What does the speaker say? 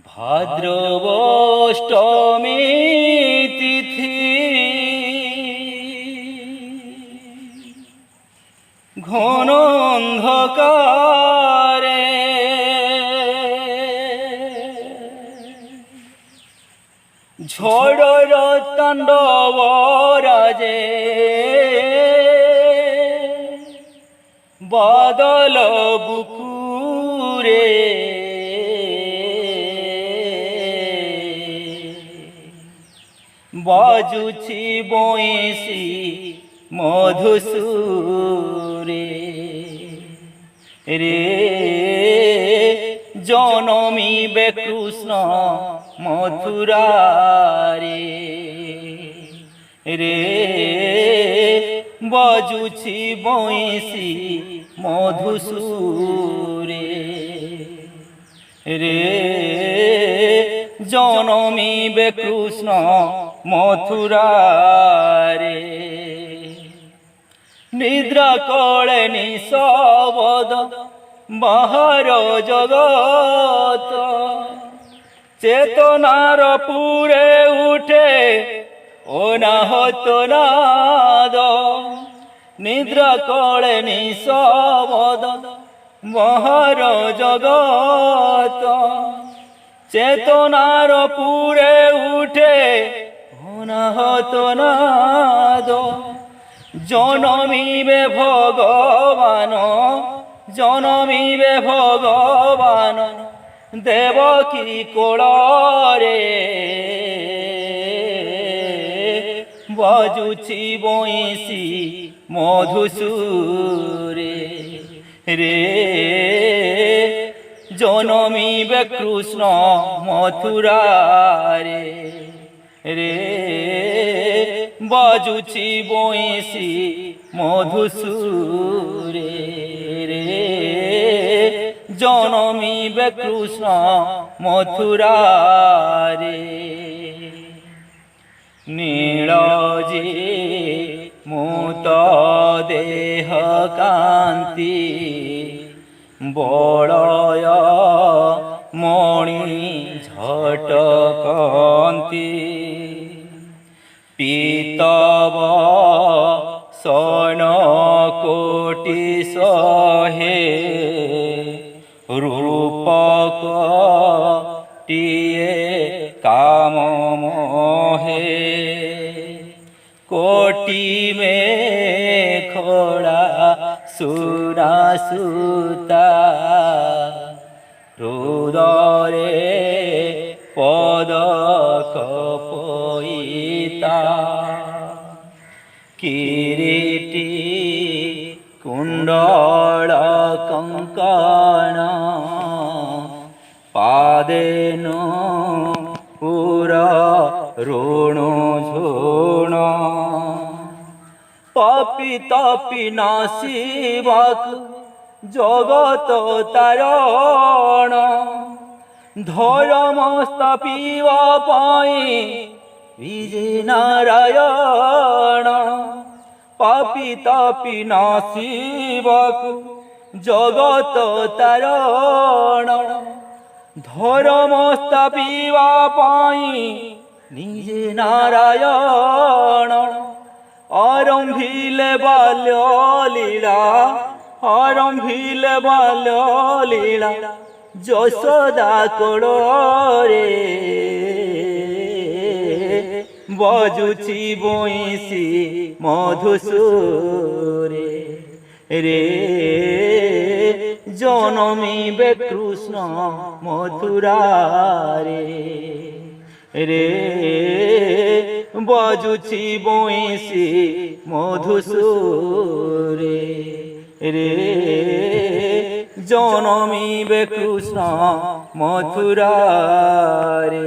ভাদ্রবষ্টমী তিথি ঘন অন্ধকারে ঝড়র তাণ্ডব রাজে বাদল বুকুরে বাজুছি বইসি মধুসূরে রে জনমিবে কৃষ্ণ মথুরারে রে বাজুছি বইসি মধুসূরে রে জনমিবে কৃষ্ণ মথুরারে নিদ্রা কলে নিঃশব্দ বাহার জগত চেতনার পুরে উঠে অনাহত নাদ নিদ্রা কলে নিঃশব্দ বাহার জগত চেতনার পুরে উঠে অনাহত নাদ জনমিবে ভগবান জনমিবে ভগবান দেবকী কোଳରେ বাজুছি বইসি মধুসূরে রে জনমিবে কৃষ্ণ মথুরারে রে বাজুছি বইসি মধুসূরে রে জনমিবে কৃষ্ণ মথুরারে নীলজি মুত দেহ কান্তি বলয় মণি ঝটকন্তি পীতব সন কোটি সহে রূপক টিয়ে কাম মোহে কোটি মে খোড়া সুরা সুতা রুদরে পদ কপইতা কিরীটি কুণ্ডল কঙ্কণ পাদেনু পুর ঋণু ঝুণ পাপি তাপি নাসিবাক জগত তারণ ধর্ম স্থাপিবা পাই বিজে নারায়ণ পাপি তাপি নাসিবাক জগত তারণ ধর্ম স্থাপিবা পাই নিজে নারায়ণ আরম্ভিলে বাল্য লীলা আরম্ভিলে বাল্য লীলা যশোদা কোଳରେ বাজুছি বইসি মধুসূরে রে জনমিবে কৃষ্ণ মথুরারে রে বাজুছি বইসি মধুসূরে রে জনমিবে কৃষ্ণ মথুরারে।